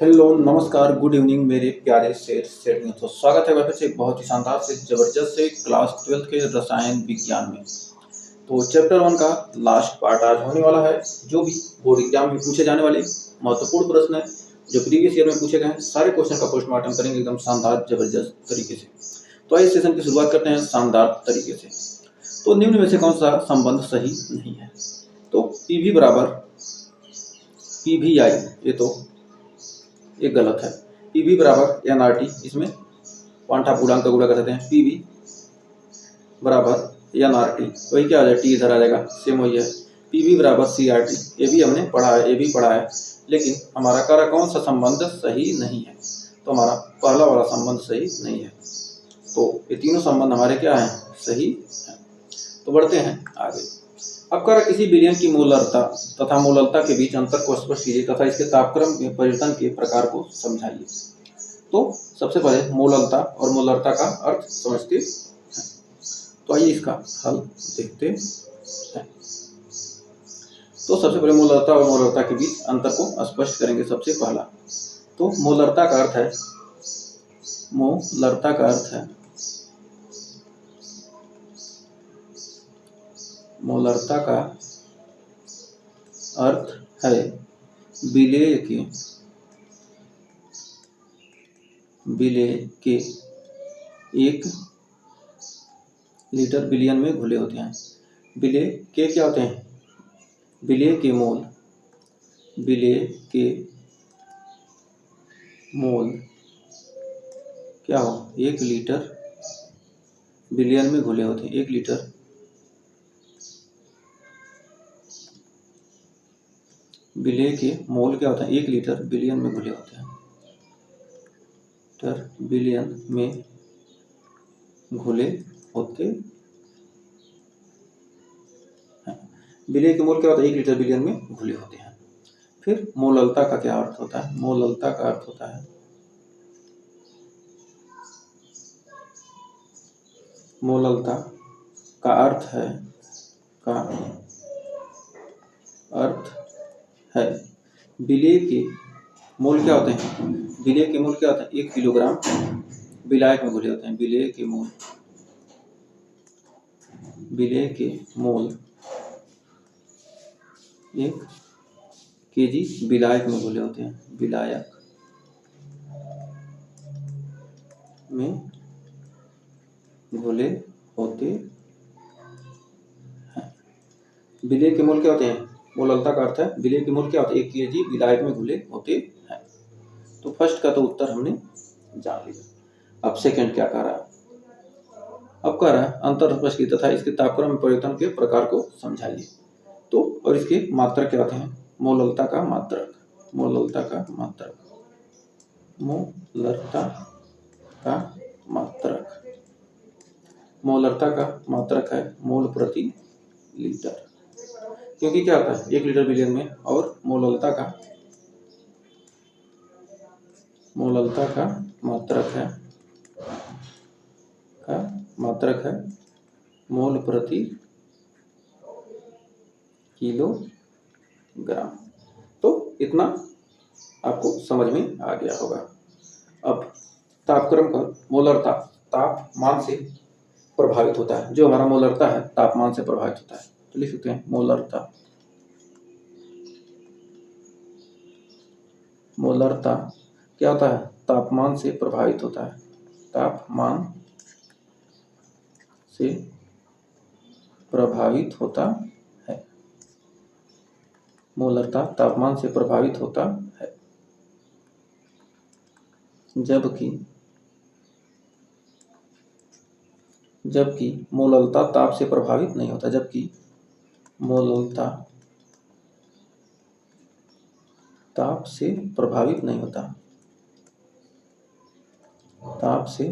Hello, नमस्कार, good evening मेरे प्यारे शेर तो स्वागत है फिर से एक बहुत ही शानदार से ज़बरदस्त से क्लास 12th के रसायन विज्ञान में। तो चैप्टर 1 का लास्ट पार्ट आज होने वाला है। जो भी बोर्ड एग्जाम में पूछे जाने वाले महत्वपूर्ण प्रश्न है, जो प्रीवियस ईयर में पूछे गए हैं, सारे क्वेश्चन का पोस्टमार्टम करेंगे एकदम शानदार ज़बरदस्त तरीके से। तो आइए सेशन की शुरुआत करते हैं शानदार तरीके से। तो निम्न में से कौन सा संबंध सही नहीं है? तो पीवी बराबर पीवीआई, ये गलत है। पीवी बराबर एनआरटी, इसमें क्वांटा पूर्णांक का गुणा कर सकते हैं। पीवी बराबर एनआरटी, वही क्या आ जाएगा, टी इधर आ जाएगा, सेम वही है। पीवी बराबर सीआरटी, ये भी हमने पढ़ा है, ये भी पढ़ा है। लेकिन हमारा कार्य कौन सा संबंध सही नहीं है? तो हमारा पहला वाला संबंध सही नहीं है। तो ये तीनों संबंध हमारे क्या हैं? सही है। तो बढ़ते हैं आगे। अब कह रहा किसी विलयन की मोलरता तथा मोललता के बीच अंतर को स्पष्ट कीजिए तथा इसके तापक्रम में परिवर्तन के प्रकार को समझाइए। तो सबसे पहले मोललता और मोलरता का अर्थ समझते हैं। तो आइए इसका हल देखते हैं। तो सबसे पहले मोलरता और मोलरता के बीच अंतर को स्पष्ट करेंगे। सबसे पहला तो मोलरता का अर्थ है, मोलरता का अर्थ है, मोलरता का अर्थ है विलेय के 1 लीटर विलयन में घुले होते हैं। विलेय के क्या होते हैं? विलेय के मोल क्या हो? 1 लीटर विलयन में घुले होते हैं। 1 लीटर विलेय के मोल क्या होता है? 1 लीटर विलयन में घुले होते हैं। विलयन में घुले होते हैं। विलेय के मोल क्या होता है? 1 लीटर विलयन में घुले होते हैं। फिर मोललता का क्या अर्थ होता है? मोललता का अर्थ होता है, मोललता का अर्थ है विलेय के मोल क्या होते हैं? विलेय के मोल क्या होते हैं? 1 किलोग्राम विलायक में घुले होते हैं। विलेय के मोल 1 केजी विलायक में घुले होते हैं। विलायक में घुले होते हैं। विलेय के मोल क्या होते हैं? मोललता का अर्थ है विलेय के मोल क्या होते हैं? 1 केजी विलायक में घुले होते हैं। तो फर्स्ट का तो उत्तर हमने जान लिया। अब सेकंड क्या कह रहा है? अब कह रहा है अंतर स्पष्ट कीजिए तथा इसके तापक्रम में परिवर्तन के प्रकार को समझाइए। तो और इसके मात्रक क्या होते हैं? मोललता का मात्रक मोलरता का मात्रक है मोल प्रति लीटर। क्योंकि क्या होता है? 1 लीटर विलयन में, और मोललता का मात्रक है मोल प्रति किलोग्राम। तो इतना आपको समझ में आ गया होगा। अब तापक्रम का मोलरता तापमान से प्रभावित होता है। जो हमारा मोलरता है तापमान से प्रभावित होता है। तो लिख सकते हैं मोलरता क्या होता है? तापमान से प्रभावित होता है। तापमान से प्रभावित होता है। मोलरता तापमान से प्रभावित होता है। जबकि मोललता ताप से प्रभावित नहीं होता। जबकि मोललता ताप से प्रभावित नहीं होता। ताप से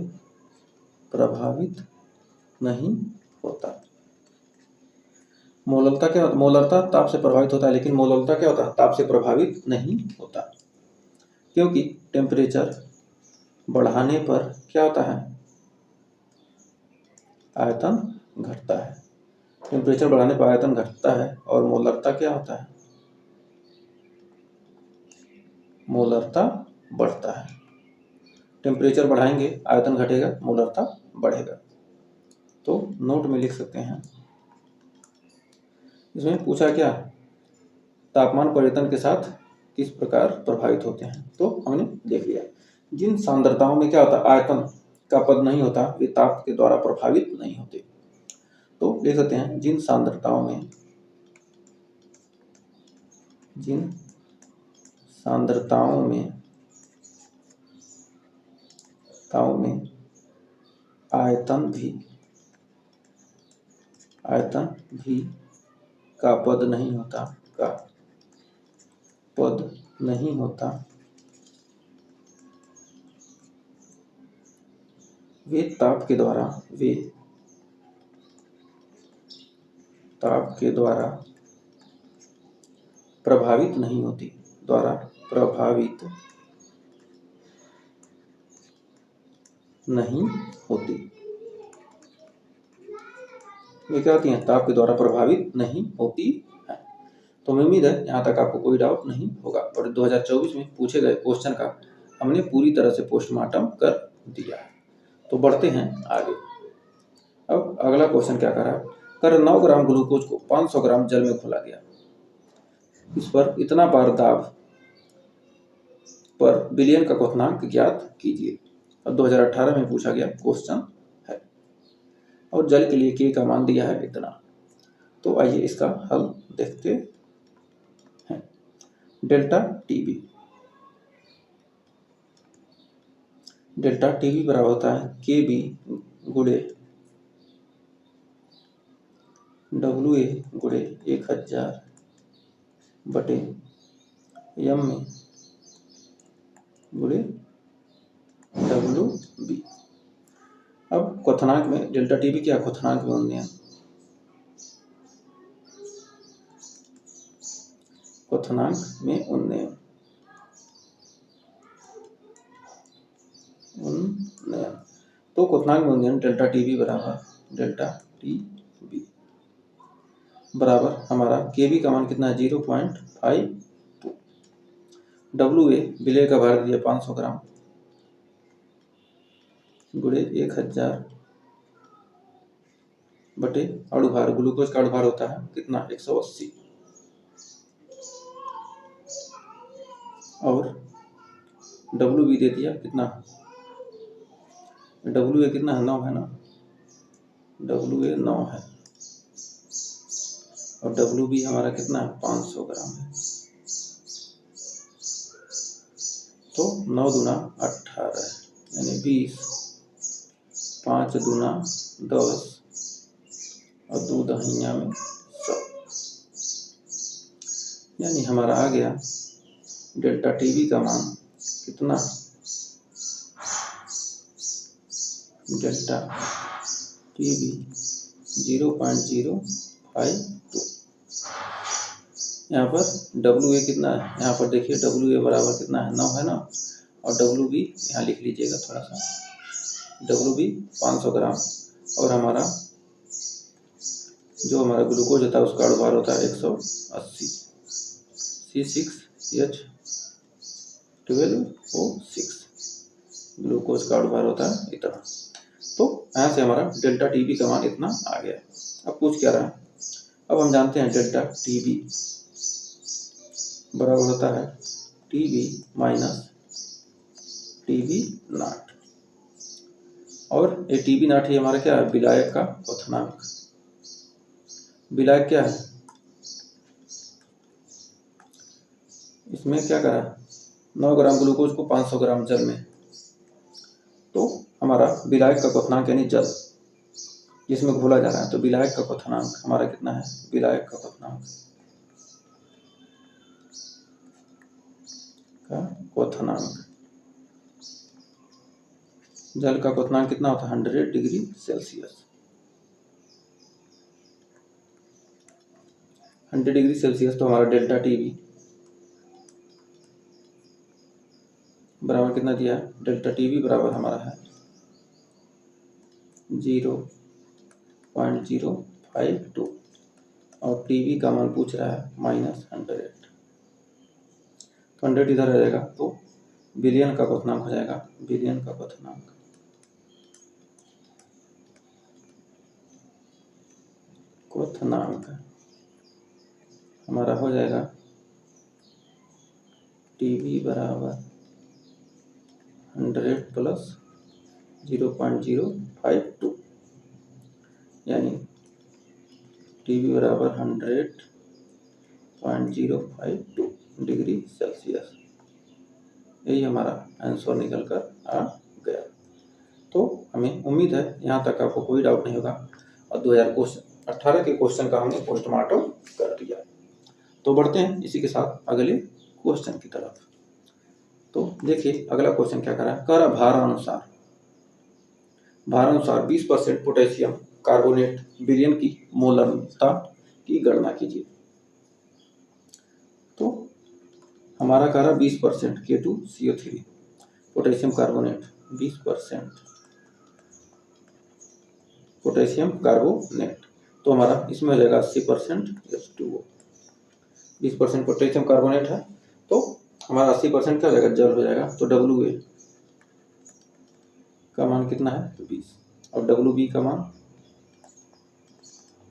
प्रभावित नहीं होता। मोललता क्या होता? मोलरता ताप से प्रभावित होता है, लेकिन मोललता क्या होता है? ताप से प्रभावित नहीं होता। क्योंकि टेम्परेचर बढ़ाने पर क्या होता है? आयतन घटता है। टेम्परेचर बढ़ाने पर आयतन घटता है। और मोलरता क्या होता है? मोलरता बढ़ता है। टेम्परेचर बढ़ाएंगे आयतन घटेगा, मोलरता बढ़ेगा। तो नोट में लिख सकते हैं। इसमें पूछा क्या, तापमान परिवर्तन के साथ किस प्रकार प्रभावित होते हैं, तो हमने देख लिया। जिन सांद्रताओं में क्या होता है, आयतन का पद नहीं होता, वे ताप के द्वारा प्रभावित नहीं होते। तो लिख सकते हैं, जिन सांद्रताओं में आयतन भी का पद नहीं होता, वे ताप के द्वारा प्रभावित नहीं होती, वे क्या होती हैं, ताप के द्वारा प्रभावित नहीं होती है। तो हमें उम्मीद है यहाँ तक आपको कोई डाउट नहीं होगा, और 2024 में पूछे गए क्वेश्चन का हमने पूरी तरह से पोस्टमार्टम कर दिया है। तो बढ़ते हैं आगे। अब अगला क्वेश्चन क्या कर रहा है, कर 9 ग्राम ग्लूकोज को 500 ग्राम जल में घोला गया, इस पर इतना बार दाब पर विलयन का क्वथनांक ज्ञात कीजिए। अब 2018 में पूछा गया क्वेश्चन है, और जल के लिए के का मान दिया है इतना। तो आइए इसका हल देखते हैं। डेल्टा टीवी बराबर होता है के बी गुणे WA गुणे 1000 बटे M में गुणे WB। अब क्वथनांक में डेल्टा टीवी क्या, क्वथनांक में उन्नयन, तो क्वथनांक में उन्नयन डेल्टा टीवी बराबर हमारा केबी का मान कितना है, 0.52। WA विलय का भार दिया 500 ग्राम गुणे 1000 बटे अणुभार, ग्लूकोज का अणुभार होता है कितना, 180, और WB दे दिया कितना, WA कितना है, 9 है ना, WA 9 है, और WB हमारा कितना है, 500 ग्राम है। तो 9 दूना 18 यानी 20, 5 दूना 10 और 2 दहिया में 100, यानी हमारा आ गया डेल्टा टीवी का मान कितना, डेल्टा टीवी 0.052। यहाँ पर WA कितना है, यहाँ पर देखिए WA बराबर कितना है, 9 है ना, और WB यहाँ लिख लीजिएगा थोड़ा सा, WB 500 ग्राम, और हमारा जो हमारा ग्लूकोज होता है उसका अणुभार होता है 180, C6H12O6, ग्लूकोज का अणुभार होता है इतना। तो यहाँ से हमारा डेल्टा टीवी का मान इतना आ गया। अब पूछ क्या रहा है, अब हम जानते हैं डेल्टा टीवी बराबर होता है टीवी माइनस टीवी नॉट, और ये टीवी नॉट ही हमारा क्या है, विलायक का क्वथनांक। विलायक क्या है, इसमें क्या करा, 9 ग्राम ग्लूकोज को 500 ग्राम जल में, तो हमारा विलायक का क्वथनांक यानी जल जिसमें घोला जा रहा है, तो विलायक का क्वथनांक हमारा कितना है, विलायक का क्वथनांक जल का क्वथनांक कितना होता है, 100 डिग्री सेल्सियस। 100 डिग्री सेल्सियस, तो हमारा डेल्टा टीवी बराबर कितना दिया है, डेल्टा टीवी बराबर हमारा है 0.052, और टीवी का मान पूछ रहा है -100, तो 100 इधर रहेगा, तो विलयन का क्वथनांक हो जाएगा, विलयन का क्वथनांक हमारा हो जाएगा टीवी बराबर 100 प्लस 0.052, यानी टीवी बराबर 100.052 डिग्री सेल्सियस। यही हमारा आंसर निकल कर आ गया। तो हमें उम्मीद है यहाँ तक आपको कोई डाउट नहीं होगा और 2018 के क्वेश्चन का हमने पोस्टमार्टम कर दिया। तो बढ़ते हैं इसी के साथ अगले क्वेश्चन की तरफ। तो देखिए अगला क्वेश्चन क्या करा है, कर भारानुसार 20% पोटेशियम कार्बोनेट विलयन की मोलरता की गणना कीजिए। तो हमारा कह रहा 20% K2CO3 potassium carbonate, 20% potassium carbonate, तो हमारा इसमें हो जाएगा 80% H2O। 20% पोटेशियम कार्बोनेट है तो हमारा 80% क्या हो जाएगा, जल हो जाएगा। तो WA का मान कितना है, तो 20, और WB का मान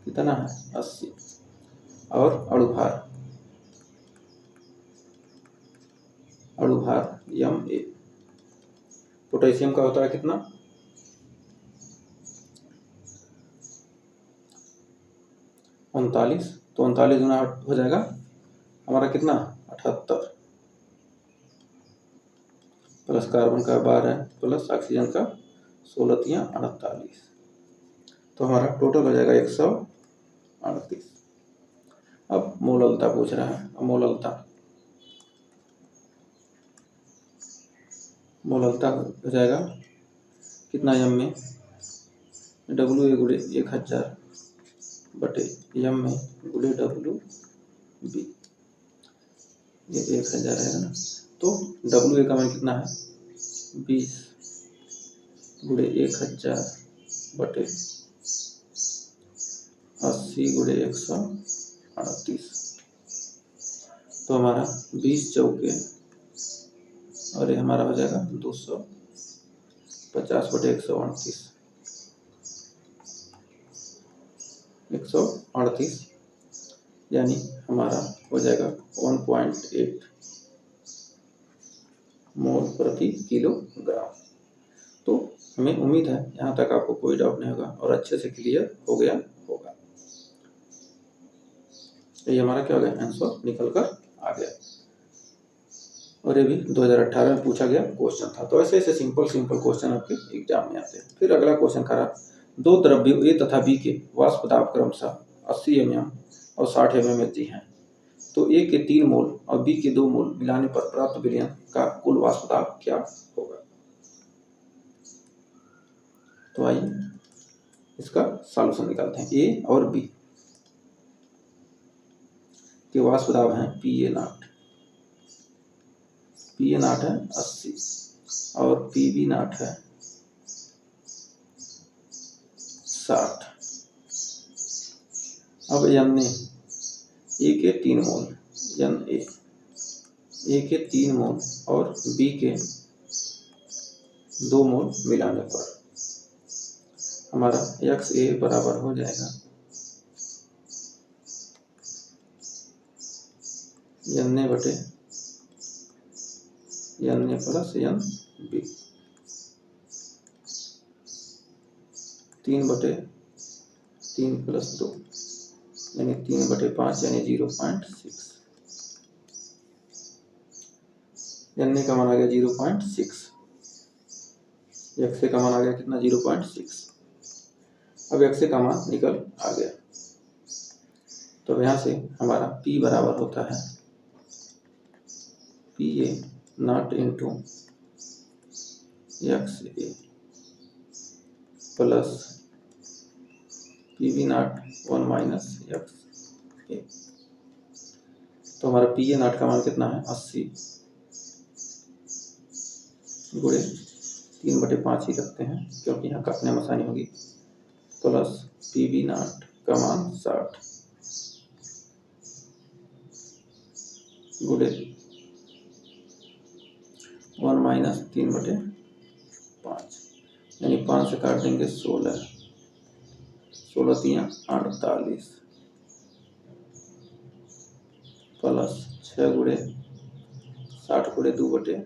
कितना है, 80, और अणुभार MA पोटेशियम का होता है कितना, 39, तो 39 गुना हो जाएगा हमारा कितना, 78, प्लस कार्बन का 12 प्लस ऑक्सीजन का 16 × 48, तो हमारा टोटल हो जाएगा 138। अब मोललता पूछ रहा है, मोललता हो जाएगा कितना, एम में WA गुणे 1000 बटे एम में गुणे WB, ये 1000 है ना। तो WA का मान कितना है, 20 गुणे 1000 बटे 80 गुणे 138, तो हमारा 20 चौके और ये हमारा हो जाएगा 250 बटे 138, यानी हमारा हो जाएगा 1.8 मोल प्रति किलोग्राम। तो हमें उम्मीद है यहाँ तक आपको कोई डाउट नहीं होगा और अच्छे से क्लियर हो गया होगा। ये हमारा क्या हो गया, आंसर निकल कर आ गया, और ये भी 2018 में पूछा गया क्वेश्चन था। तो ऐसे ऐसे सिंपल क्वेश्चन आपके एग्जाम में आते हैं। फिर अगला क्वेश्चन करा, दो द्रव्यों A तथा B के वाष्प दाब क्रमशः 80 mm और 60 mmHg हैं, तो A के 3 मोल और B के 2 मोल मिलाने पर प्राप्त विलयन का कुल वाष्प दाब क्या होगा। तो आइए इसका सॉल्यूशन निकालते हैं। A और B के वाष्प दाब हैं PA0 है 80 और PB0 है 60। अब NA A के 3 मोल, NA A के 3 मोल और B के 2 मोल मिलाने पर हमारा XA बराबर हो जाएगा NA बटे NA प्लस NB, 3/3 प्लस 2 यानी 3/5 यानी 0.6। NA का मान आ गया 0.6, XA का मान आ गया कितना, 0.6। अब XA का मान निकल आ गया, तो यहाँ से हमारा P बराबर होता है PA0 into XA plus PB0 1 minus XA। तो हमारा PA0 का मान कितना है, 80 गुणे 3/5 ही रखते हैं क्योंकि यहाँ काटने में आसानी होगी, प्लस PB0 का मान 60 गुणे 1 माइनस 3/5, यानी 5 से काट देंगे 16, 16 तियाँ 48 प्लस 6 गुणे 60 गुणे 2/5,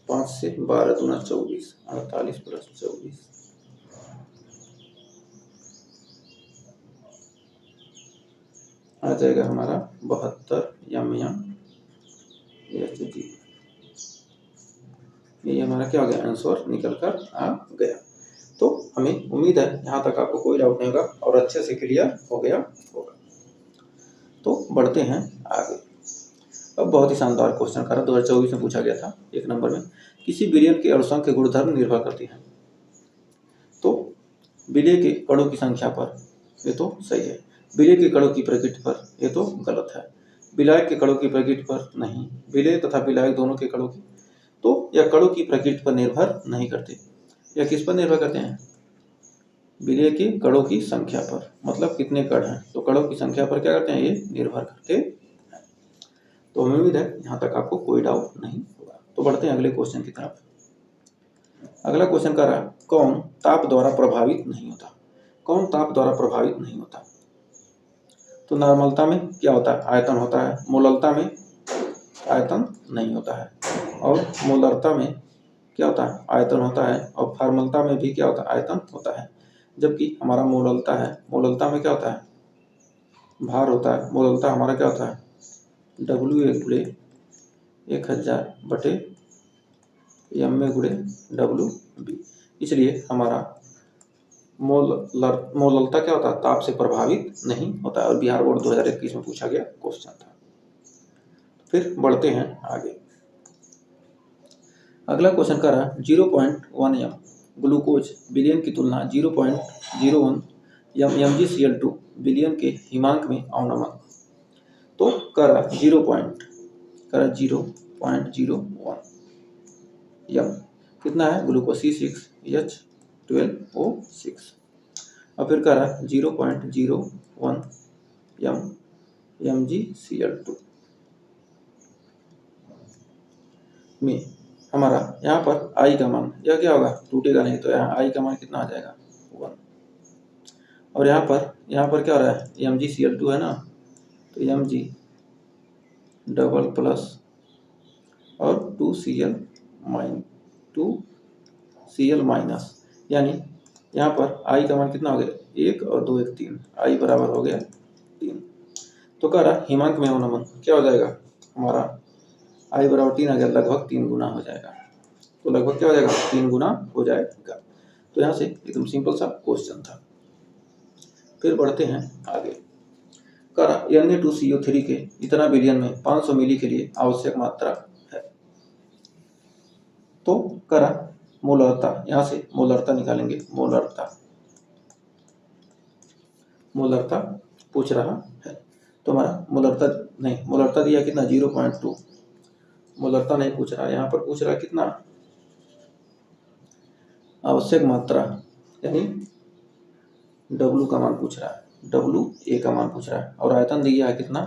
5 से 12 दूना 24, 48 प्लस 24 आ जाएगा हमारा 72 mm। ये हमारा क्या हो गया, आंसर निकल कर आ गया। तो हमें उम्मीद है यहाँ तक आपको कोई डाउट नहीं होगा और अच्छे से क्लियर हो गया होगा। तो बढ़ते हैं आगे। अब बहुत ही शानदार क्वेश्चन कर 2024 में पूछा गया था 1 नंबर में, किसी विलयन के अणुसंघ के गुणधर्म निर्भर करती हैं। तो विलय के कणों की संख्या पर, ये तो सही है। विलय के कणों की प्रकृति पर, ये तो गलत है। विलायक के कणों की प्रकृति पर नहीं, विलय तथा विलायक दोनों के कणों की, तो यह कणों की प्रकृति पर निर्भर नहीं करते। यह किस पर निर्भर करते हैं, विलय के कणों की संख्या पर, मतलब कितने कण हैं, तो कणों की संख्या पर क्या करते हैं, ये निर्भर करते हैं। तो हमें उम्मीद है यहाँ तक आपको कोई डाउट नहीं होगा। तो बढ़ते हैं अगले क्वेश्चन की तरफ। अगला क्वेश्चन कह रहा है, कौन ताप द्वारा प्रभावित नहीं होता। कौन ताप द्वारा प्रभावित नहीं होता। तो नॉर्मलता में क्या होता है, आयतन होता है। मोललता में आयतन नहीं होता है, और मोलरता में क्या होता है, आयतन होता है। और फॉर्मलता में भी क्या होता है, आयतन होता है। जबकि हमारा मोललता है, मोललता में क्या होता है, भार होता है। मोललता हमारा क्या होता है, W/1000/m/W/B। इसलिए हमारा मोललता क्या होता है, ताप से प्रभावित नहीं होता है। और बिहार बोर्ड 2021 में पूछा गया क्वेश्चन था। फिर बढ़ते हैं आगे। अगला क्वेश्चन कर रहा है, 0.1 m ग्लूकोज विलयन की तुलना 0.01 MgCl2 विलयन के हिमांक में अवनमन। तो कर 0.01 m कितना है, ग्लूकोज C6H12O6। और फिर कर 0.01 MgCl2 में हमारा यहाँ पर I का मान, यह क्या होगा, टूटेगा नहीं, तो यहाँ I का मान कितना आ जाएगा, 1। और यहाँ पर क्या हो रहा है, MgCl2 है ना, तो Mg डबल प्लस और 2Cl माइनस, यानी यहाँ पर I का मान कितना हो गया, 1 और 2 1 3, I बराबर हो गया 3। तो कह रहा हिमांक में अवनमन क्या हो जाएगा, हमारा I बराबर 3 आ गया, लगभग 3 गुना हो जाएगा। तो लगभग क्या हो जाएगा, 3 गुना हो जाएगा। तो यहाँ से एकदम सिंपल सा क्वेश्चन था। फिर बढ़ते हैं आगे। करा Na2CO3 के इतना विलयन में 500 मिली के लिए आवश्यक मात्रा है। तो करा मोलरता, यहाँ से मोलरता निकालेंगे। मोलरता पूछ रहा है, तो हमारा मोलरता दिया कितना, 0.2। मोलरता नहीं पूछ रहा, यहाँ पर पूछ रहा है कितना, आवश्यक मात्रा, यानी W का मान पूछ रहा है, WA का मान पूछ रहा है। और आयतन दिया है कितना,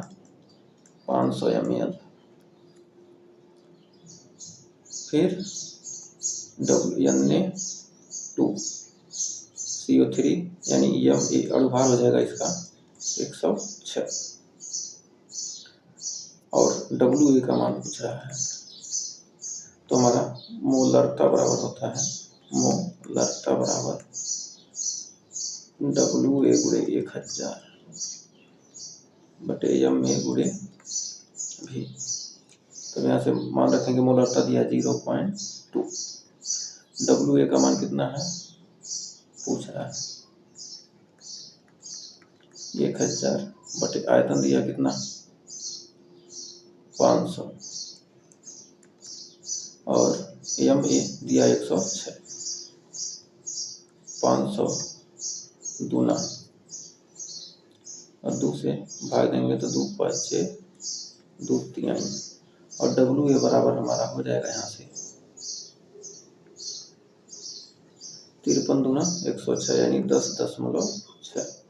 500 ml। फिर Na2CO3 यानी Ma अणुभार हो जाएगा इसका 106, और WA का मान पूछ रहा है। तो हमारा मोलरता बराबर होता है, मोलरता बराबर WA गुणे 1000 बटे MA गुणे V। तो यहाँ से मान रखेंगे, मोलरता दिया 0.2, WA का मान कितना है पूछ रहा है, 1000 बटे आयतन दिया कितना, 500, और MA दिया 106, 500 दूना और 2 से भाग देंगे तो 2 5 6 2 3, और WA बराबर हमारा हो जाएगा यहाँ से 53 दूना 106, यानी 10.6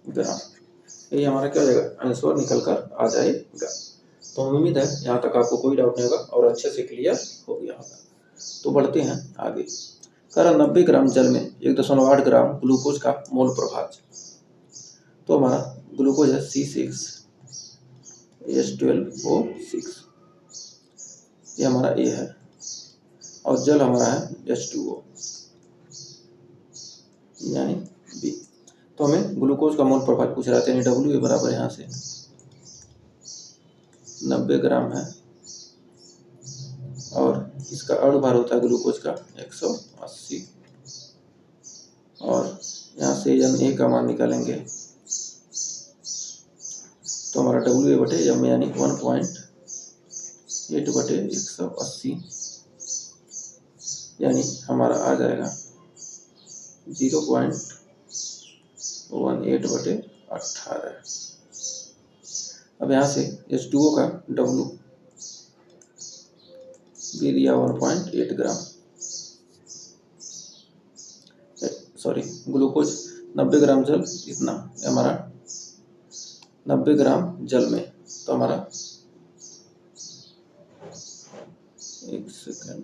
ग्राम। ये हमारा क्या हो जाएगा, आंसर निकल कर आ जाएगा। तो उम्मीद है यहाँ तक आपको कोई डाउट नहीं होगा और अच्छे से क्लियर हो गया होगा। तो बढ़ते हैं आगे। कह रहा 90 ग्राम जल में 1.8 ग्राम ग्लूकोज का मोल प्रभाव। तो हमारा ग्लूकोज है C6H12O6, ये हमारा A है, और जल हमारा है H2O यानी B। तो हमें ग्लूकोज का मोल प्रभाव पूछ रहा था, यानी W बराबर यहाँ से 90 ग्राम है, और इसका अणुभार होता है ग्लूकोज का 180, और यहाँ से Na का मान निकालेंगे तो हमारा W/M यानी 1.8/180 यानी हमारा आ जाएगा 0.18/18। अब यहाँ से H2O का W भी दिया 1.8 ग्राम, सॉरी ग्लूकोज 90 ग्राम जल इतना हमारा 90 ग्राम जल में, तो हमारा एक सेकेंड,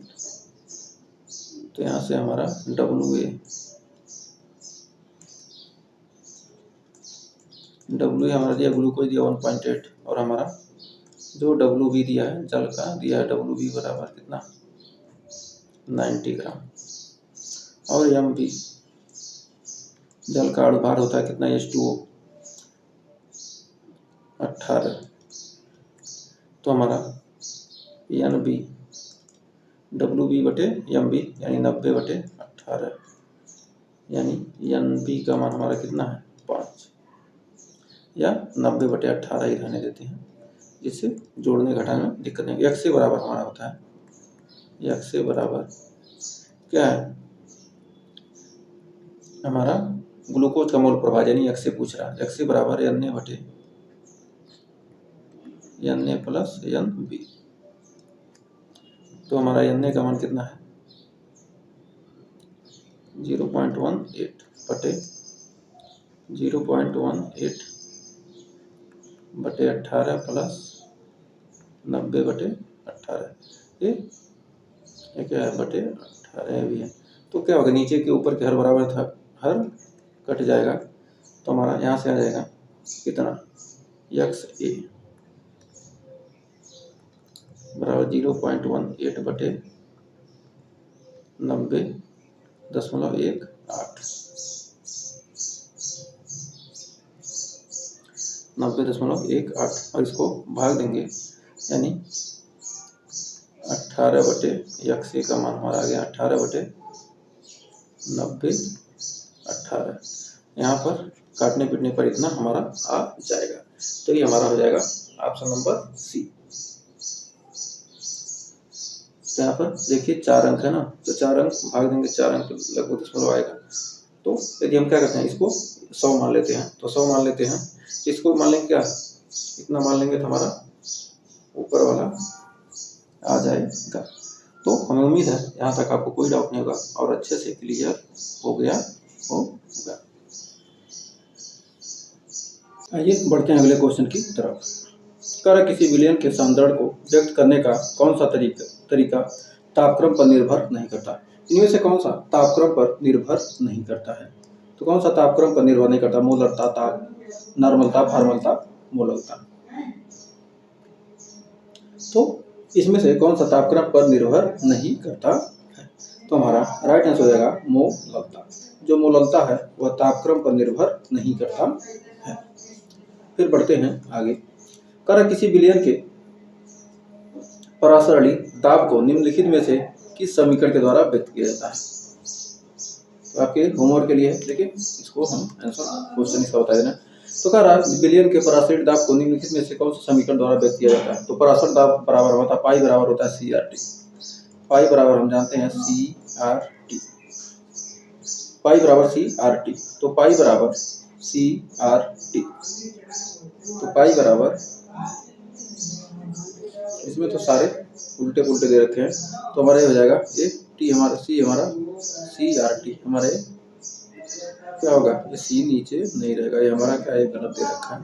तो यहाँ से हमारा W हमारा दिया ग्लूकोज दिया 1.8, और हमारा जो WB दिया है जल का दिया है WB बराबर कितना 90 ग्राम, और MB जल का अणुभार होता है कितना H2O 18, तो हमारा NB WB/MB यानी 90/18 यानी NB का मान हमारा कितना है 5, या 90/18 ही रहने देते हैं, जिससे जोड़ने घटाने में दिक्कत नहीं। x से बराबर हमारा होता है, x से बराबर क्या है हमारा ग्लूकोज का मोल प्रभाव, यानी x से पूछ रहा है, x से बराबर Na प्लस NB। तो हमारा Na का मान कितना है 0.18/18 प्लस 90/18, ये क्या है /18 भी है। तो क्या होगा, नीचे के ऊपर के हर बराबर था, हर कट जाएगा, तो हमारा यहाँ से आ जाएगा कितना XA बराबर 0.18/90.18। 90.18 और इसको भाग देंगे, यानी 18/XA का मान हमारा आ गया 18/90/18। यहाँ पर काटने पीटने पर इतना हमारा आ जाएगा, तो ये हमारा हो जाएगा ऑप्शन नंबर C। तो यहाँ पर देखिए 4 अंक है ना, तो 4 अंक भाग देंगे, 4 अंक लगभग दशमलव आएगा। तो यदि हम क्या करते हैं, इसको 100 मान लेते हैं, तो 100 मान लेते हैं, इसको मान लेंगे क्या इतना मान लेंगे तो हमारा ऊपर वाला आ जाएगा। तो हमें उम्मीद है यहाँ तक आपको कोई डाउट नहीं होगा और अच्छे से क्लियर हो गया होगा। आइए बढ़ते हैं अगले क्वेश्चन की तरफ। कर किसी विलयन के समीकरण को व्यक्त करने का कौन सा तरीका तापक्रम पर निर्भर नहीं करता। इनमें से कौन सा तापक्रम पर निर्भर नहीं करता है। तो कौन सा तापक्रम पर निर्भर नहीं करता, मोलरता, ताप, नॉर्मलता, फॉर्मलता, मोलरता। तो इसमें से कौन सा तापक्रम पर निर्भर नहीं करता है। तो हमारा राइट आंसर हो जाएगा मोलरता। जो मोलरता है वह तापक्रम पर निर्भर नहीं करता है। फिर बढ़ते हैं आगे। कर किसी विलयन के परासरणी दाब को निम्नलिखित में से किस समीकरण के द्वारा व्यक्त किया जाता है। तो आपके होमवर्क के लिए है, लेकिन इसको हम आंसर क्वेश्चन इसका बता देना। तो कह रहा है विलयन के परासरणी दाब को निम्नलिखित में से कौन सा समीकरण द्वारा व्यक्त किया जाता है। तो परासरण दाब बराबर होता है पाई बराबर होता है CRT। पाई बराबर हम जानते हैं CRT, पाई बराबर CRT। तो पाई बराबर CRT, तो पाई बराबर, इसमें तो सारे उल्टे पुल्टे दे रखे हैं, तो हमारा ये हो जाएगा ये टी हमारा सी हमारा CRT हमारे क्या होगा, ये सी नीचे नहीं रहेगा, ये हमारा क्या है गलत दे रखा है।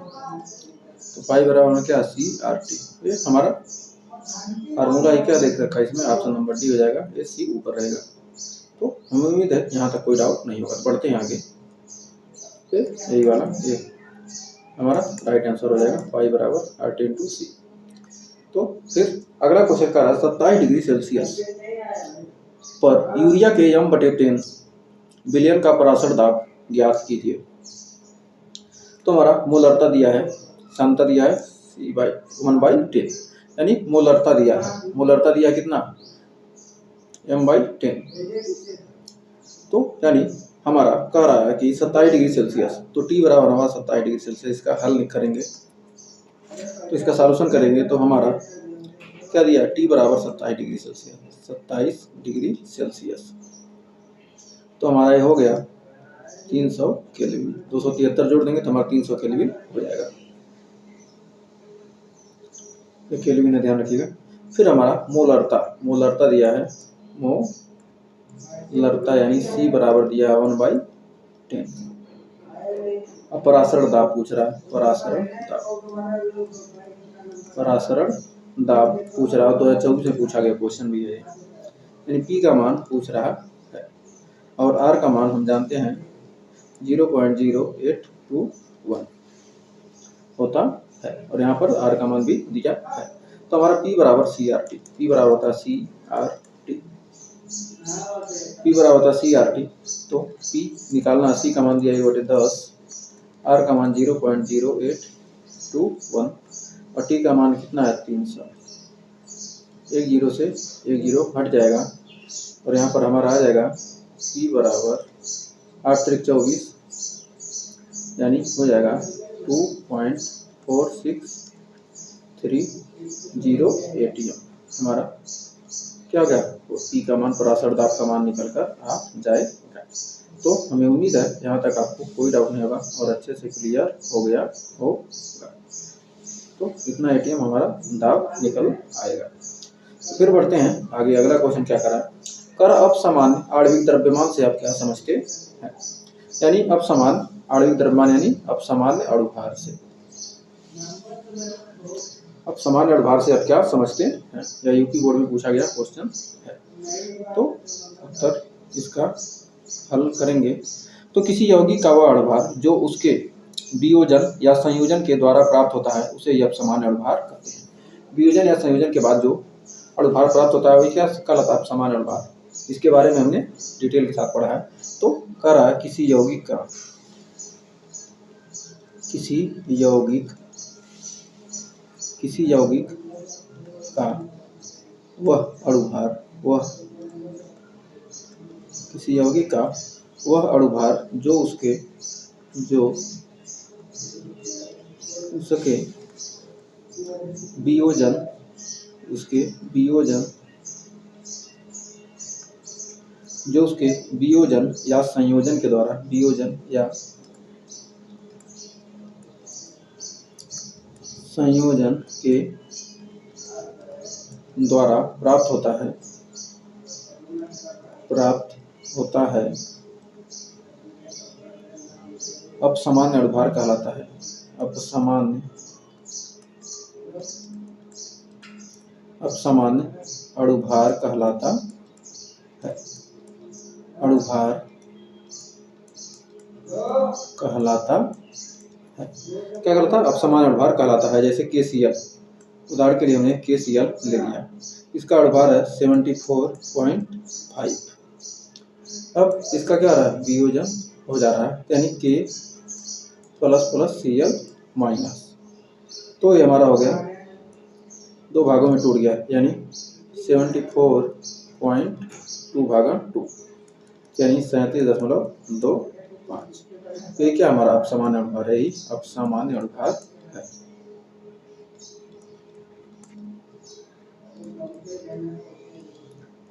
तो पाई बराबर में क्या सी आर टी, ये हमारा फार्मूला ही क्या देख रखा है इसमें, ऑप्शन नंबर डी हो जाएगा, ये सी ऊपर रहेगा। तो हमें उम्मीद है यहाँ तक कोई डाउट नहीं होगा। बढ़ते हैं आगे, यही वाला ये हमारा राइट आंसर हो जाएगा, पाई बराबर आर टी इंटू सी। तो फिर अगला क्वेश्चन का 27 डिग्री सेल्सियस पर यूरिया के m/10 बिलियन का परासर दाब ज्ञात कीजिए। तो हमारा मोलरता दिया है, सांद्रता दिया है C/1/10, यानी मोलरता दिया है, मोलरता दिया कितना m/10। तो यानी हमारा कह रहा है कि 27 डिग्री सेल्सियस, तो T बराबर हमारा 27 डिग्री सेल्सियस। इसका हल करेंगे तो इसका सॉल्यूशन करेंगे तो हमारा क्या दिया, T बराबर 27 डिग्री सेल्सियस, 27 डिग्री सेल्सियस। तो हमारा ये हो गया 300 केल्विन, 273 जोड़ देंगे तो हमारा 300 केल्विन हो जाएगा। ये केल्विन है, ध्यान रखिएगा। फिर हमारा मोलरता दिया है, मोलरता यानी C बराबर दिया है 1/10। अब परासरण दाब पूछ रहा है, परासरण दाब पूछ रहा है, 2024 में पूछा गया क्वेश्चन भी है, यानी P का मान पूछ रहा है और R का मान हम जानते हैं 0.0821 होता है, और यहाँ पर R का मान भी दिया है। तो हमारा P बराबर CRT, P बराबर होता है CRT, P बराबर होता है CRT। तो P निकालना, C का मान दिया है 10, R का मान 0.0821 और T का मान कितना है 300। एक जीरो से एक जीरो हट जाएगा और यहाँ पर हमारा आ जाएगा P बराबर 8×3 = 24, यानी हो जाएगा 2.4630 ATM। हमारा क्या हो गया, P का मान, परासर दाब का मान निकल कर आ जाएगा। तो हमें उम्मीद है यहाँ तक आपको कोई डाउट नहीं होगा और अच्छे से क्लियर हो गया होगा। तो इतना ATM हमारा दाब निकल आएगा। फिर बढ़ते हैं आगे, अगला क्वेश्चन क्या करा, कर अपसमान्य आणविक द्रव्यमान से आप क्या समझते हैं, यानी अपसमान्य आणविक द्रव्यमान यानी अपसमान्य अणुभार से, अपसमान्य अणुभार से आप क्या समझते हैं, या यूपी बोर्ड में पूछा गया क्वेश्चन है। तो उत्तर इसका हल करेंगे तो किसी यौगिक का वह अणुभार जो उसके वियोजन या संयोजन के द्वारा प्राप्त होता है उसे ही अपसमान्य अणुभार कहते हैं। वियोजन या संयोजन के बाद जो अणुभार प्राप्त होता है वही क्या कहलाता है, अपसमान्य अणुभार। इसके बारे में हमने डिटेल के साथ पढ़ा है। तो कह रहा है किसी यौगिक का वह अणुभार जो उसके वियोजन या संयोजन के द्वारा प्राप्त होता है अपसमान्य अणुभार कहलाता है। अपसमान्य अणुभार कहलाता है। क्या कहलाता है, अपसमान्य अणुभार कहलाता है। जैसे KCl, उदाहरण के लिए हमने KCl ले लिया, इसका अणुभार है 74.5। अब इसका क्या रहा है, वियोजन हो जा रहा है, यानी K++ Cl-। तो ये हमारा हो गया, दो भागों में टूट गया, यानी 74.2/2 यानी 37.25। तो ये क्या हमारा अपसमान्य अणुभार है, ही अपसमान्य अणुभार है।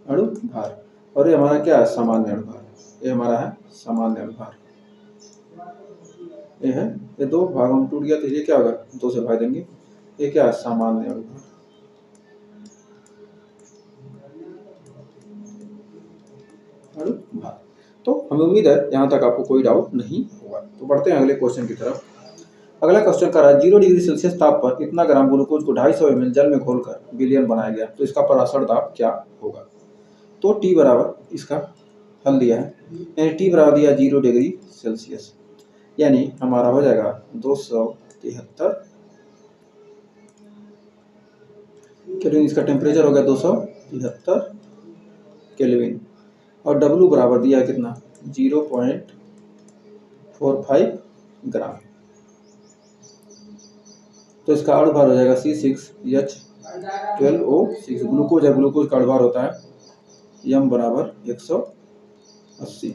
अणुभार, और ये हमारा क्या है, सामान्य अणुभार। ये हमारा है सामान्य अणुभार, ये है, ये दो भागों में टूट गया तो ये क्या होगा, 2 से भाग देंगे, ये क्या है, सामान्य अणुभार। तो हमें उम्मीद है यहाँ तक आपको कोई डाउट नहीं होगा। तो बढ़ते हैं अगले क्वेश्चन की तरफ। अगला क्वेश्चन कर रहा है 0 डिग्री सेल्सियस ताप पर इतना ग्राम ग्लूकोज को 250 ml जल में घोलकर विलयन बनाया गया, तो इसका परासर दाब क्या होगा। तो टी बराबर इसका हल दिया है, यानी टी बराबर दिया 0 डिग्री सेल्सियस, यानी हमारा हो जाएगा 273 केल्विन। इसका टेम्परेचर हो गया 273 केल्विन। और डब्ल्यू बराबर दिया कितना 0.45 ग्राम। तो इसका अणुभार हो जाएगा C6H12O6। ग्लूकोज है, ग्लूकोज का अणुभार होता है m बराबर 180।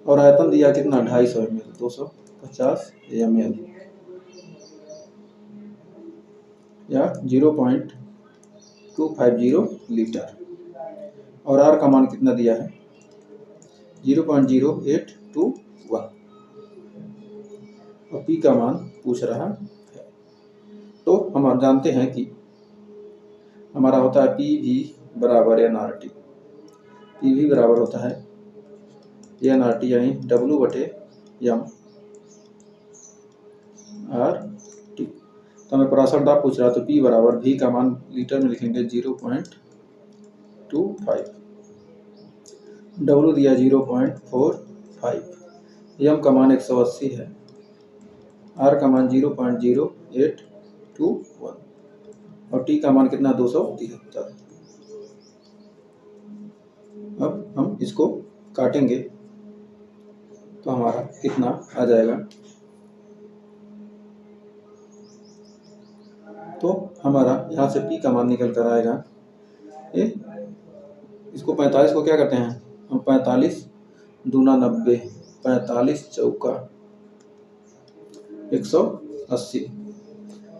और आयतन दिया कितना 250 ml, 250 ml या 0.250 लीटर। और R का मान कितना दिया है 0.0821 और P का मान पूछ रहा है। तो हम जानते हैं कि हमारा होता है PV बराबर NRT। PV बराबर होता है NRT यानी W/m/RT। तो हमें परासर दाब पूछ रहा है, तो P बराबर V का मान लीटर में लिखेंगे 0.25, W दिया 0.45, m का मान 180 है, R का मान 0.0821 और T का मान कितना 273। अब हम इसको काटेंगे तो हमारा कितना आ जाएगा। तो हमारा यहाँ से P का मान निकल कर आएगा, इसको 45 को क्या करते हैं हम 45 दूना 90, 45 चौका 180,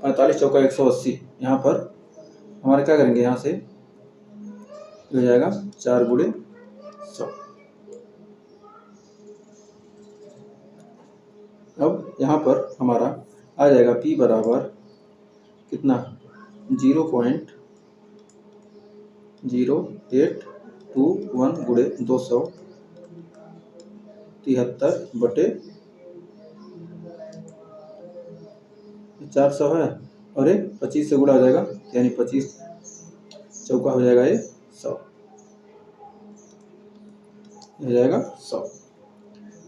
45 चौका 180। यहाँ पर हमारे क्या करेंगे, यहाँ से हो जाएगा 4 गुणे 100। अब यहाँ पर हमारा आ जाएगा P बराबर कितना 0.0821 गुणे 273/400 है, और ये 25 से गुणा हो जाएगा, यानी 25 चौका हो जाएगा ये 100, हो जाएगा 100।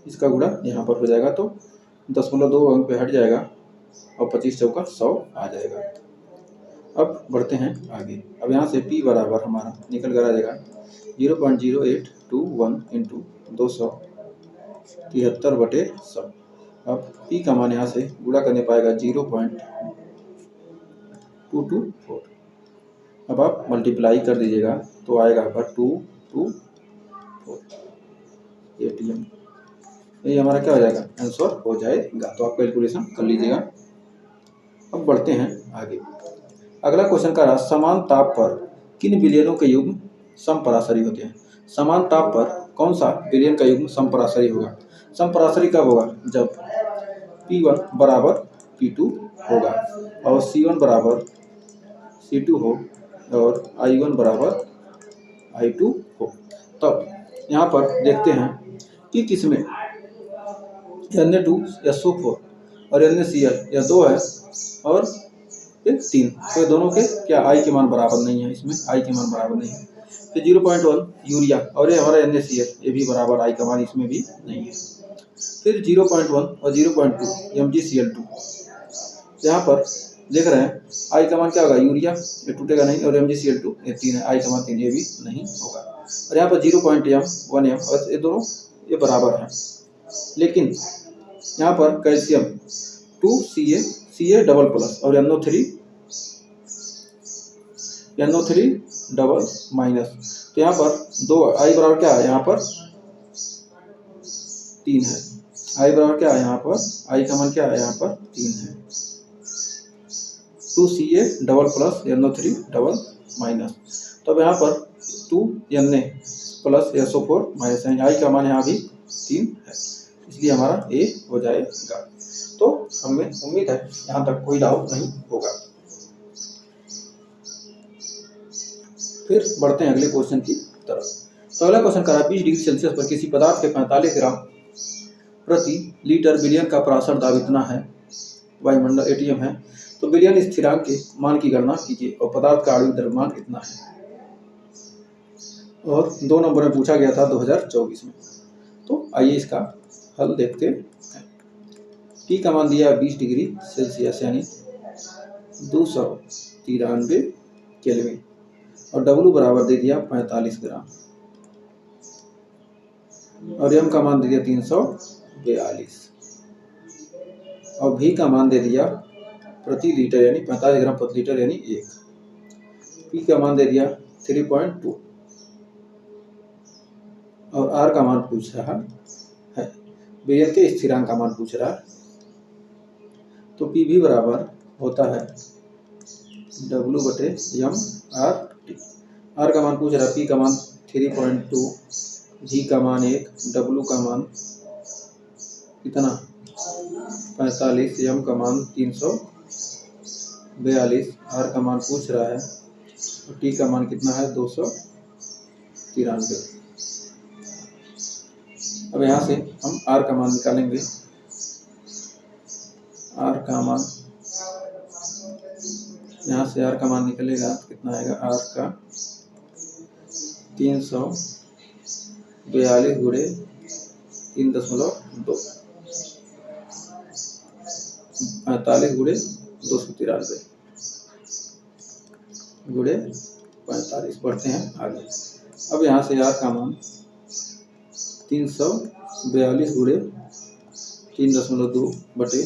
इसका गुणा यहाँ पर हो जाएगा तो 0.2 अंक पे हट जाएगा और 25 चौका 100 आ जाएगा। अब बढ़ते हैं आगे। अब यहाँ से P बराबर हमारा निकल कर आ जाएगा 0.0821 इंटू 273/100। अब P का मान यहाँ से गुणा करने पाएगा 0.224। अब आप मल्टीप्लाई कर दीजिएगा तो आएगा आपका 224 ATM। ये हमारा क्या हो जाएगा, आंसर हो जाएगा। तो आप कैलकुलेशन कर लीजिएगा। अब बढ़ते हैं आगे। अगला क्वेश्चन का समान ताप पर किन विलयनों के युग्म समपराशरी होते हैं। समान ताप पर कौन सा विलयन का युग्म समपराशरी होगा। समपराशरी कब होगा, जब P1 बराबर P2 होगा और C1 बराबर C2 हो और I1 बराबर I2 हो। तब यहाँ पर देखते हैं कि किसमें Na2SO4 और NaCl या 2 है और 3, तो दोनों के क्या I के मान बराबर नहीं है, इसमें I के मान बराबर नहीं है। फिर 0.1 यूरिया और ये हमारा NaCl, ये भी बराबर I का मान इसमें भी नहीं है। फिर 0.1 और 0.2 MgCl2, यहाँ पर देख रहे हैं I का मान क्या होगा, यूरिया ये टूटेगा नहीं, और MgCl2 ये 3 है, I का मान 3, ये भी नहीं होगा। और यहाँ पर 0.m 1m और ये दोनों ये बराबर हैं, लेकिन यहाँ पर कैल्शियम 2Ca डबल प्लस और NO3 डबल माइनस, तो यहाँ पर 2 I बराबर क्या है, यहाँ पर 3 है। I बराबर क्या है, यहाँ पर I का मान क्या है, यहाँ पर 3 है। 2Ca double plus NO3 double minus, तो अब यहाँ पर 2Na प्लस SO4 माइनस है, I का मान यहाँ भी 3 है, इसलिए हमारा A हो जाएगा। तो हमें उम्मीद है यहाँ तक कोई डाउट नहीं होगा। फिर बढ़ते हैं अगले क्वेश्चन की तरफ। तो अगला क्वेश्चन कर रहा है 20 डिग्री सेल्सियस पर किसी पदार्थ के 45 ग्राम प्रति लीटर विलयन का परासर दाब इतना है, वायुमंडल एटीएम है, तो विलियन स्थिरांक के मान की गणना कीजिए और पदार्थ का आणविक द्रव्यमान कितना है। और 2 नंबर में पूछा गया था 2024 में। तो आइए इसका हल देखते हैं। पी का मान दिया 20 डिग्री सेल्सियस यानी 293 केल्विन और डब्ल्यू बराबर दे दिया 45 ग्राम और एम का मान दे दिया 342 और भी का मान दे दिया प्रति लीटर यानी 45 ग्राम प्रति लीटर यानी 1। पी का मान दे दिया 3.2 और आर का मान पूछ रहा है, विलियन के स्थिरांक का मान पूछ रहा है। तो पी भी बराबर होता है W/m/R/T। आर का मान पूछ रहा है, पी का मान 3.2, जी का मान 1, डब्ल्यू का मान कितना 45, एम का मान 342, आर का मान पूछ रहा है और टी का मान कितना है 293। अब यहाँ से हम आर का मान निकालेंगे। आर का मान यहाँ से आर का मान निकलेगा कितना आएगा, आर का 342 गुणे 3.2 45 गुणे 293 गुणे 45। बढ़ते हैं आगे। अब यहाँ से आर का मान 342 गुणे 3.2 बटे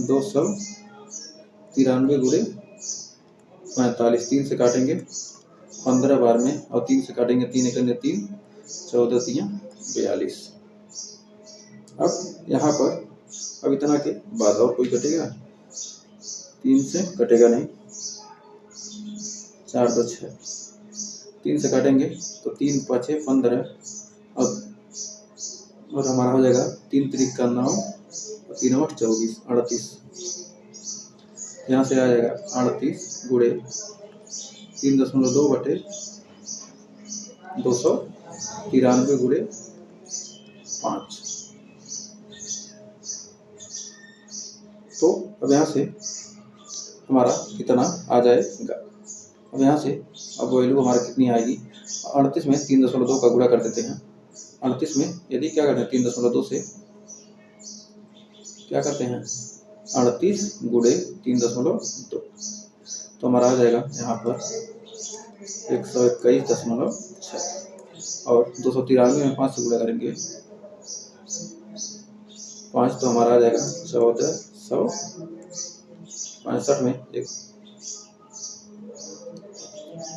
293 गुणे 45। 3 से काटेंगे 15 बार में और 3 से काटेंगे 3 1 3 14 3 42। अब यहाँ पर अब इतना के बाद और कोई कटेगा, 3 से कटेगा नहीं, 4 2 6, 3 से काटेंगे तो 3 5 15 और हमारा हो जाएगा 3 3 का 9 और 3 8 24 38। यहाँ से आ जाएगा 38 गुणे 3.2 बटे 293 गुणे 5। तो अब यहाँ से हमारा कितना आ जाएगा। अब यहाँ से अब वैल्यू हमारा कितनी आएगी, 38 में 3.2 का गुणा कर देते हैं। 38 में यदि क्या करते हैं 3.2 से क्या करते हैं 38 गुणे 3.2 तो हमारा आ जाएगा यहाँ पर 121.6 और 293 में 5 से गुणा करेंगे 5 तो हमारा आ जाएगा 1465 में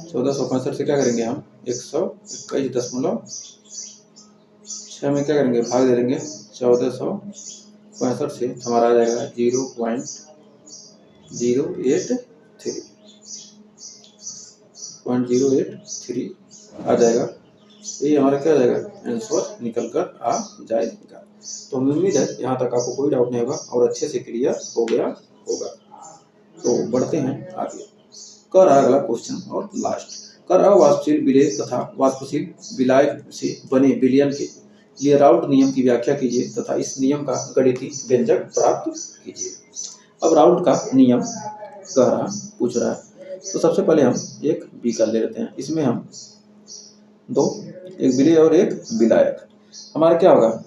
1465 से क्या करेंगे हम 121.6 में क्या करेंगे भाग दे देंगे 1465 से हमारा आ जाएगा 0.083 आ जाएगा। ये हमारा क्या आ जाएगा आंसर निकल कर आ जाएगा। तो हमें उम्मीद है यहाँ तक आपको कोई डाउट नहीं होगा और अच्छे से क्लियर हो गया होगा। तो बढ़ते हैं आगे। कर अगला क्वेश्चन और लास्ट। कर अवाष्पशील विलेय तथा वाष्पशील विलायक से बने विलयन के लिए राउल्ट नियम की व्याख्या कीजिए तथा इस नियम का गणितीय व्यंजक प्राप्त कीजिए। अब राउल्ट का नियम पूछ रहा है, तो सबसे पहले हम एक बीकर ले लेते हैं। इसमें हम दो, एक विलेय और एक विलायक। हमारा क्या होगा,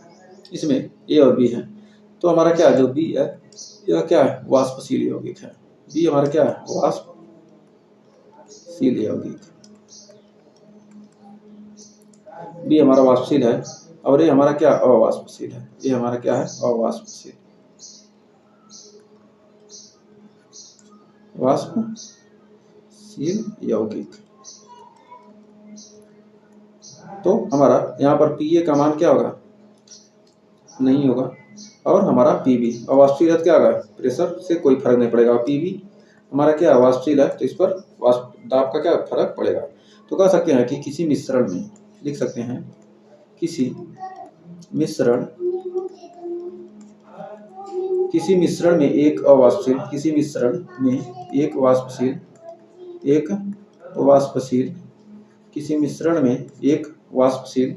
इसमें ए और बी है, तो हमारा क्या जो बी है यह क्या है वाष्पशील यौगिक है। बी हमारा क्या है वाष्पशील यौगिक, बी हमारा वाष्पशील है और ये हमारा क्या अवाष्पशील है। ये हमारा क्या है अवाष्पशील वाष्पशील यौगिक। तो हमारा यहाँ पर पीए का मान क्या होगा नहीं होगा और हमारा पीबी अवाष्पशील है क्या होगा प्रेशर से कोई फर्क नहीं पड़ेगा। पीबी हमारा क्या अवाष्पशील है तो इस पर दाब का क्या फर्क पड़ेगा। तो कह सकते हैं कि किसी मिश्रण में लिख सकते हैं किसी मिश्रण में एक अवाष्पशील किसी मिश्रण में एक वाष्पशील किसी मिश्रण में एक वाष्पशील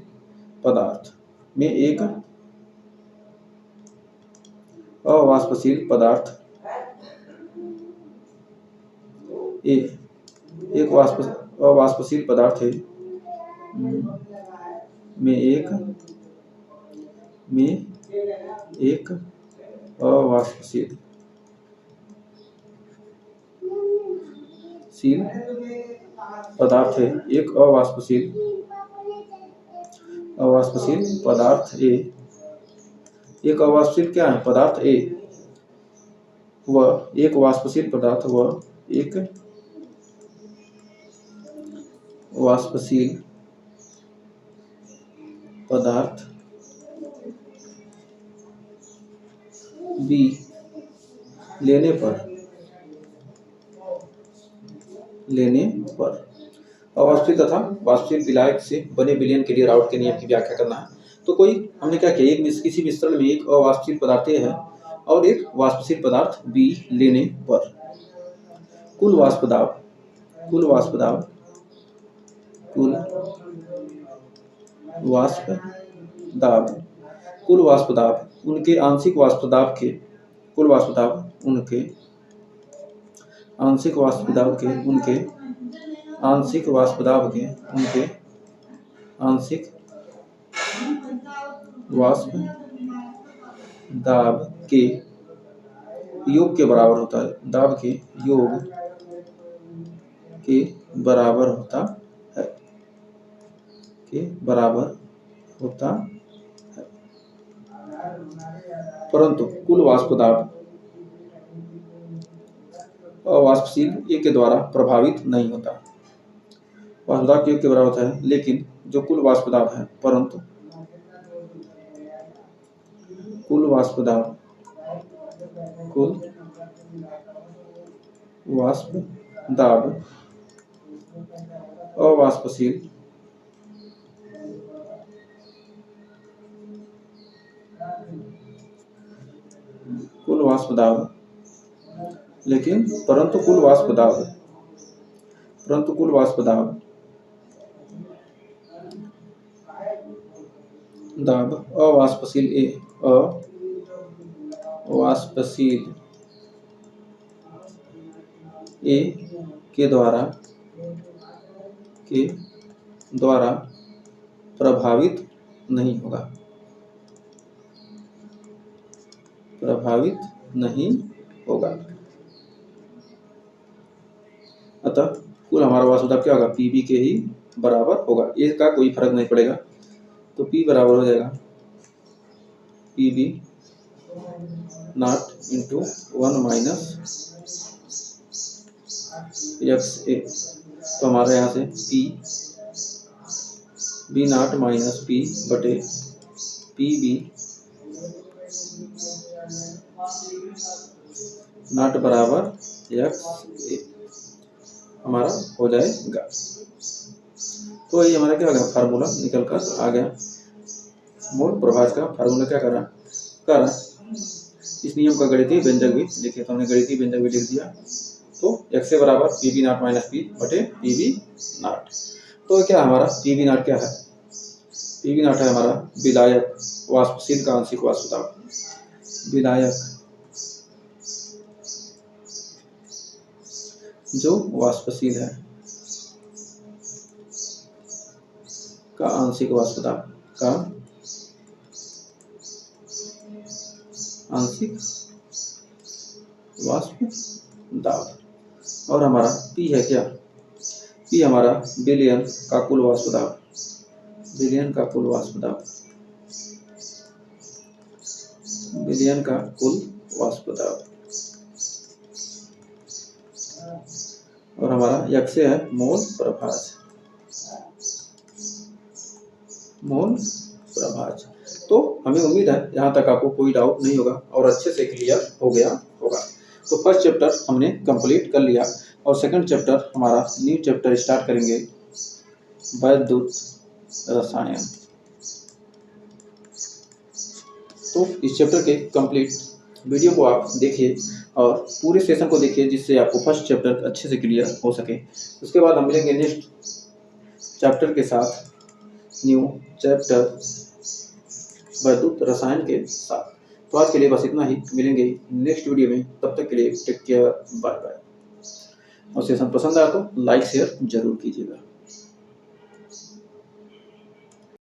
पदार्थ में एक अवाष्पशील पदार्थ ए, एक अवाष्पशील पदार्थ है में एक अवाष्पशील पदार्थ है, एक अवाष्पशील पदार्थ ए, एक अवाष्पशील क्या है पदार्थ ए, वह एक वाष्पशील पदार्थ, वह एक वाष्पशील पदार्थ बी लेने पर अवाष्पशील तथा वाष्पशील विलायक से बने विलयन के लिए राउट के नियम की व्याख्या करना है। तो कोई हमने क्या किया, एक किसी मिश्रण में एक अवाष्पशील पदार्थ ए है और एक वाष्पशील पदार्थ बी लेने पर कुल वाष्प दाब उनके आंशिक वाष्प दाब के उनके आंशिक वाष्प दाब के योग के बराबर होता है, दाब के योग के बराबर होता है परंतु कुल वाष्प दाब अवाष्पशील ए के द्वारा प्रभावित नहीं होता। वाष्प दाब के योग के बराबर होता है, लेकिन जो कुल वाष्प दाब है, परंतु कुल वाष्प दाब अवाष्पशील परंतु कुल वाष्प दाब अवाष्पशील ए के द्वारा प्रभावित नहीं होगा। अतः कुल हमारा वाष्प दाब क्या होगा, पीबी के ही बराबर होगा, ए का कोई फर्क नहीं पड़ेगा। तो पी बराबर हो जाएगा P B naught into 1 minus X A. तो हमारे यहाँ से P B not minus P बटे पी बी नॉट बराबर एक्स ए हमारा हो जाएगा। तो ये हमारा क्या होगा, फार्मूला निकल कर आ गया। मोल प्रभाज का फार्मूला क्या कर रहा इस नियम का गणितीय व्यंजक भी लिखे, तो हमने गणितीय व्यंजक भी लिख दिया। तो x से बराबर P B not minus P बटे पी बी नॉट। तो क्या हमारा पी बी नॉट क्या है, पी बी नॉट है हमारा विलायक वाष्पशील का आंशिक वाष्प दाब, विलायक जो वाष्पशील है का आंशिक वाष्प दाब का आंशिक वाष्प दाब। और हमारा P है क्या, P हमारा विलयन का कुल वाष्प दाब, विलयन का कुल वाष्प दाब, विलयन का कुल वाष्प दाब। और हमारा x है मोल प्रभाज, मोल प्रभाज। तो हमें उम्मीद है यहाँ तक आपको कोई डाउट नहीं होगा और अच्छे से क्लियर हो गया होगा। तो फर्स्ट चैप्टर हमने कंप्लीट कर लिया और सेकंड चैप्टर हमारा न्यू चैप्टर स्टार्ट करेंगे, वैद्युत रसायन। तो इस चैप्टर के कंप्लीट वीडियो को आप देखिए और पूरे सेशन को देखिए, जिससे आपको फर्स्ट चैप्टर अच्छे से क्लियर हो सके। उसके बाद हम मिलेंगे नेक्स्ट चैप्टर के साथ, न्यू चैप्टर वैद्युत रसायन के साथ। तो आज के लिए बस इतना ही, मिलेंगे नेक्स्ट वीडियो में, तब तक के लिए टेक केयर, बाय बाय। और सेशन पसंद आया तो लाइक शेयर जरूर कीजिएगा।